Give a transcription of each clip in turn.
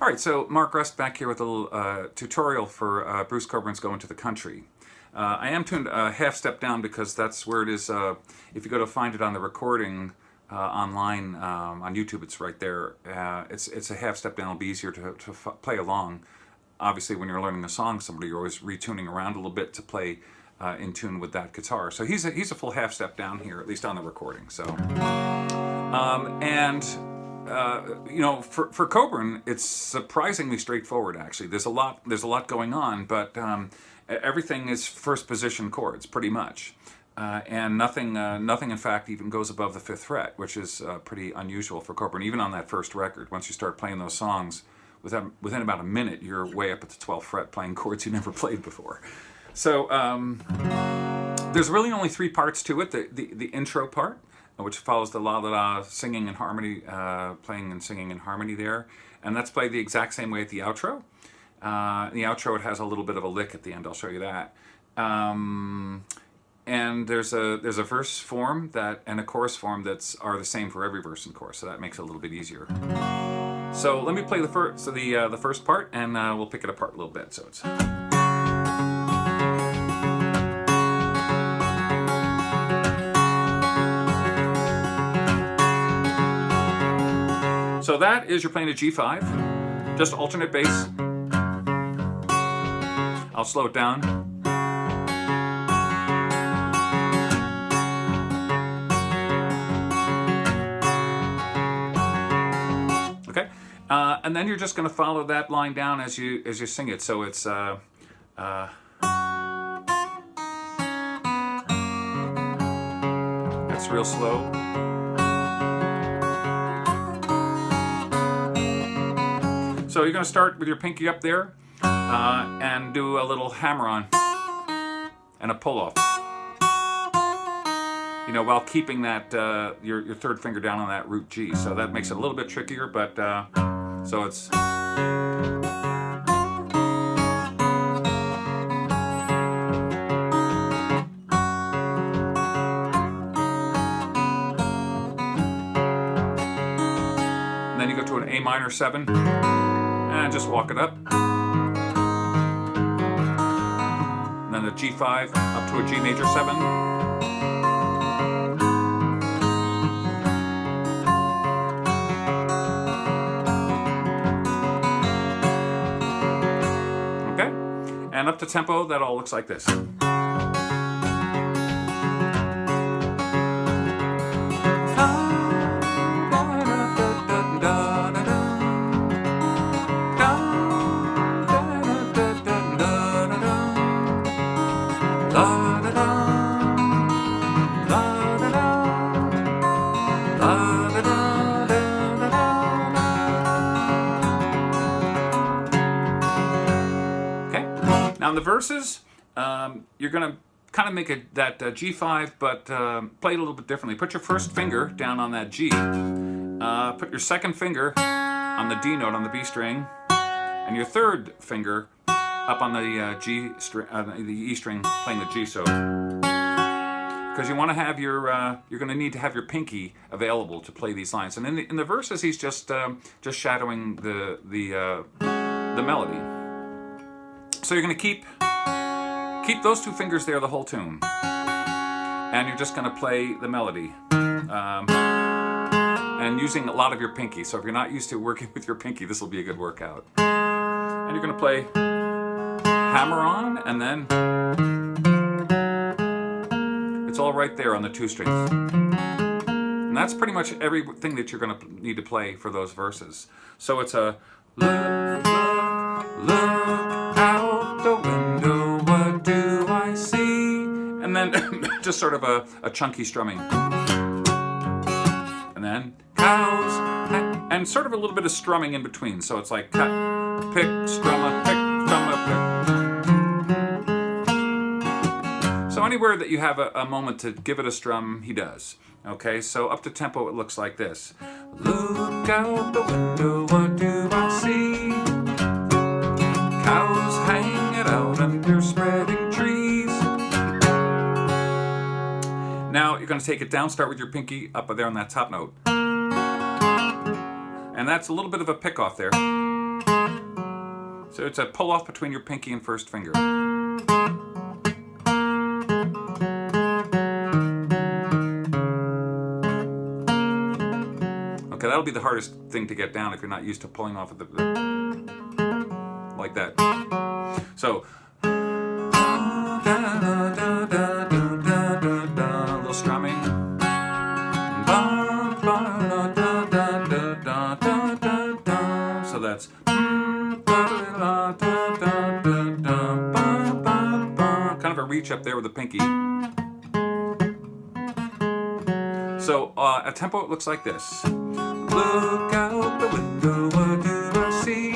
All right, so Mark Rust back here with a little tutorial for Bruce Cockburn's Going to the Country. I am tuned a half step down because that's where it is. If you go to find it on the recording online on YouTube, it's right there. It's a half step down. It'll be easier to play along. Obviously, when you're learning a song, somebody you're always retuning around a little bit to play in tune with that guitar. So he's a full half step down here, at least on the recording. So you know, for Cockburn, it's surprisingly straightforward. Actually, there's a lot going on, but everything is first position chords pretty much, and nothing in fact even goes above the 5th fret, which is pretty unusual for Cockburn. Even on that first record, once you start playing those songs, within about a minute, you're way up at the 12th fret playing chords you never played before. So there's really only 3 parts to it. The intro part, which follows the la la la singing and harmony, playing and singing in harmony there, and that's played the exact same way at the outro. In the outro, it has a little bit of a lick at the end. I'll show you that. And there's a verse form and a chorus form are the same for every verse and chorus, so that makes it a little bit easier. So let me play the first part, and we'll pick it apart a little bit. So it's. So that is, you're playing a G5, just alternate bass. I'll slow it down. Okay, and then you're just going to follow that line down as you sing it. So it's that's real slow. So you're going to start with your pinky up there and do a little hammer-on and a pull-off. You know, while keeping that your 3rd finger down on that root G. So that makes it a little bit trickier, but so it's. And then you go to an A minor 7. And just walk it up. And then a G5 up to a G major 7. Okay? And up to tempo, that all looks like this. Now in the verses, you're going to kind of make that G5, but play it a little bit differently. Put your first finger down on that G. Put your second finger on the D note on the B string, and your 3rd finger up on the G string, the E string, playing the G. So, because you want to have you're going to need to have your pinky available to play these lines. And in the verses, he's just shadowing the melody. So you're going to keep those 2 fingers there the whole tune, and you're just going to play the melody, and using a lot of your pinky. So if you're not used to working with your pinky, this will be a good workout. And you're going to play hammer on, and then it's all right there on the 2 strings. And that's pretty much everything that you're going to need to play for those verses. So it's a look, look out the window, what do I see? And then just sort of a chunky strumming. And then cows, and sort of a little bit of strumming in between. So it's like cut, pick, strummer, pick, strummer, pick. So anywhere that you have a moment to give it a strum, he does. Okay, so up to tempo it looks like this. Look out the window, what do I see? Cows hanging out under spreading trees. Now you're going to take it down, start with your pinky up there on that top note. And that's a little bit of a pick off there. So it's a pull off between your pinky and first finger. Okay, that'll be the hardest thing to get down if you're not used to pulling off of the like that. So, a little strumming. So that's kind of a reach up there with the pinky. So a tempo it looks like this. Look out the window, what do I see?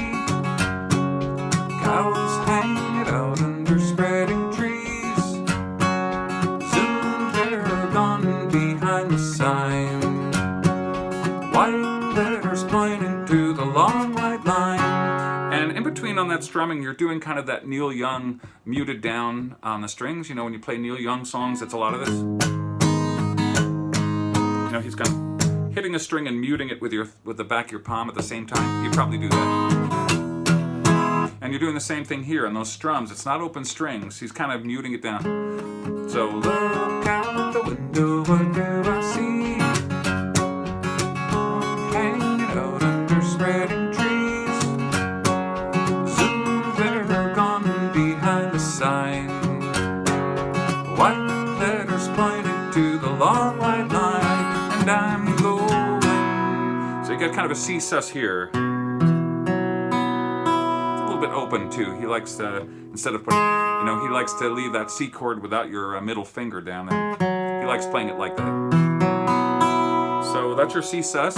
Cows hanging out under spreading trees. Soon they're gone behind the sign. White letters pointing to the long white line. And in between on that strumming, you're doing kind of that Neil Young muted down on the strings. You know, when you play Neil Young songs, it's a lot of this. You know, he's kind of hitting a string and muting it with the back of your palm at the same time. You probably do that. And you're doing the same thing here on those strums. It's not open strings. He's kind of muting it down. So look out the window, what do I see? Hanging out under spreading trees. Soon they're gone behind the sign. White letters pointing to the long white line. And I'm going. So you got kind of a C sus here. It's a little bit open too. He likes to, instead of putting, you know, he likes to leave that C chord without your middle finger down there. He likes playing it like that. So that's your C sus,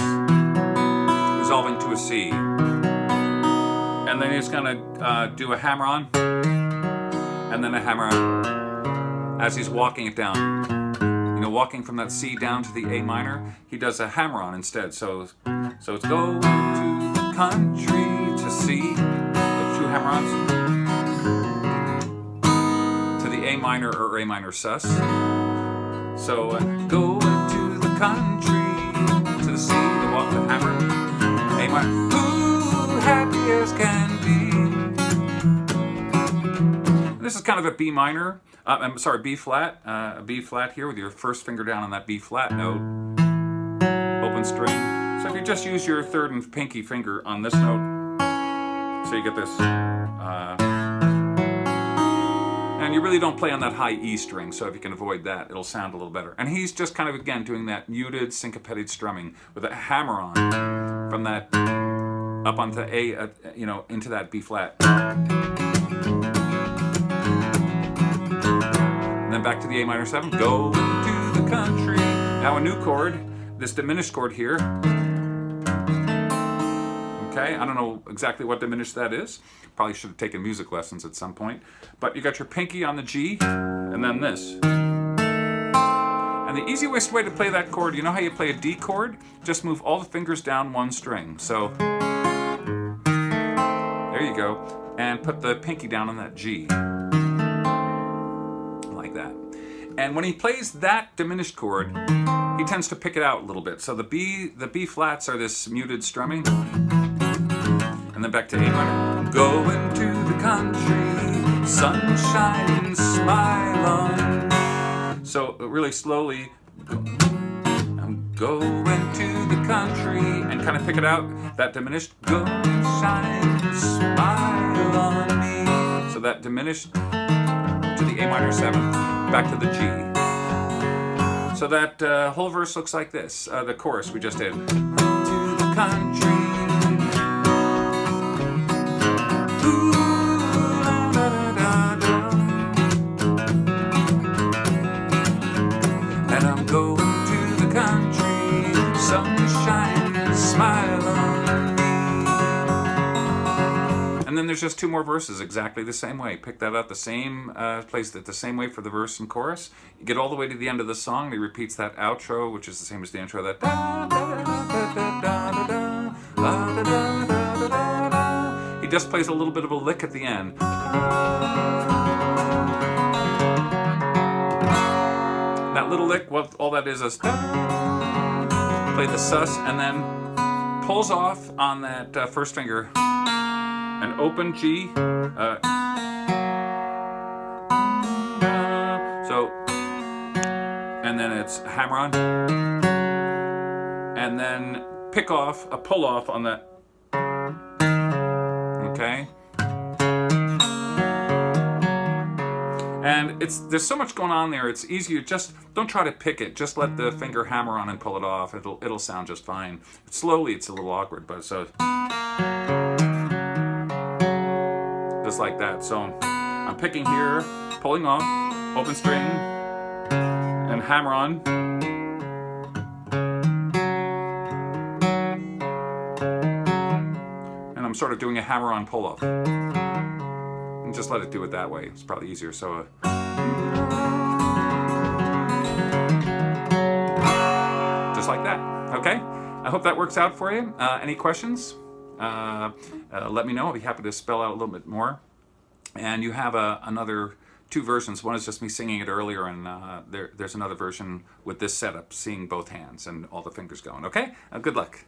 resolving to a C. And then he's gonna do a hammer on, and then a hammer on as he's walking it down. You know, walking from that C down to the A minor, he does a hammer on instead. So it's go to the country to see those two hammer-ons to the A minor or A minor sus. So go to the country to the C, the hammer, A minor. Ooh, happy as can be. This is kind of a B minor. I'm sorry, B flat. A B flat here with your first finger down on that B flat note. Open string. So if you just use your third and pinky finger on this note, so you get this. And you really don't play on that high E string, so if you can avoid that, it'll sound a little better. And he's just kind of, again, doing that muted, syncopated strumming with a hammer on from that up onto A, you know, into that B flat. And then back to the A minor 7, go into the country. Now a new chord, this diminished chord here. Okay, I don't know exactly what diminished that is. Probably should have taken music lessons at some point. But you got your pinky on the G, and then this. And the easiest way to play that chord, you know how you play a D chord? Just move all the fingers down one string. So, there you go. And put the pinky down on that G. That. And when he plays that diminished chord, he tends to pick it out a little bit. So the B flats are this muted strumming, and then back to A minor. Go into the country, sunshine, smile on me. So really slowly, go into the country, and kind of pick it out. That diminished, go and shine, smile on me. So that diminished to the A minor 7, back to the G. So that whole verse looks like this. The chorus we just did. To the country. Ooh, da, da, da, da. And I'm going to the country, sunshine, smile on me. And then there's just two more verses exactly the same way. Pick that up the same, place it the same way for the verse and chorus. You get all the way to the end of the song, and he repeats that outro, which is the same as the intro, that da da da da da da da da da da da. He just plays a little bit of a lick at the end. That little lick, what all that is play the sus, and then pulls off on that first finger. an open G. So, and then it's hammer on, and then pick off, a pull off on the, okay? And there's so much going on there, it's easier, just don't try to pick it, just let the finger hammer on and pull it off, it'll sound just fine. Slowly it's a little awkward, but so, just like that. So I'm picking here, pulling off, open string, and hammer on. And I'm sort of doing a hammer on pull off. And just let it do it that way. It's probably easier. So just like that. Okay? I hope that works out for you. Any questions? Let me know. I'll be happy to spell out a little bit more. And you have another 2 versions. One is just me singing it earlier, and there's another version with this setup, seeing both hands and all the fingers going. Okay? Good luck.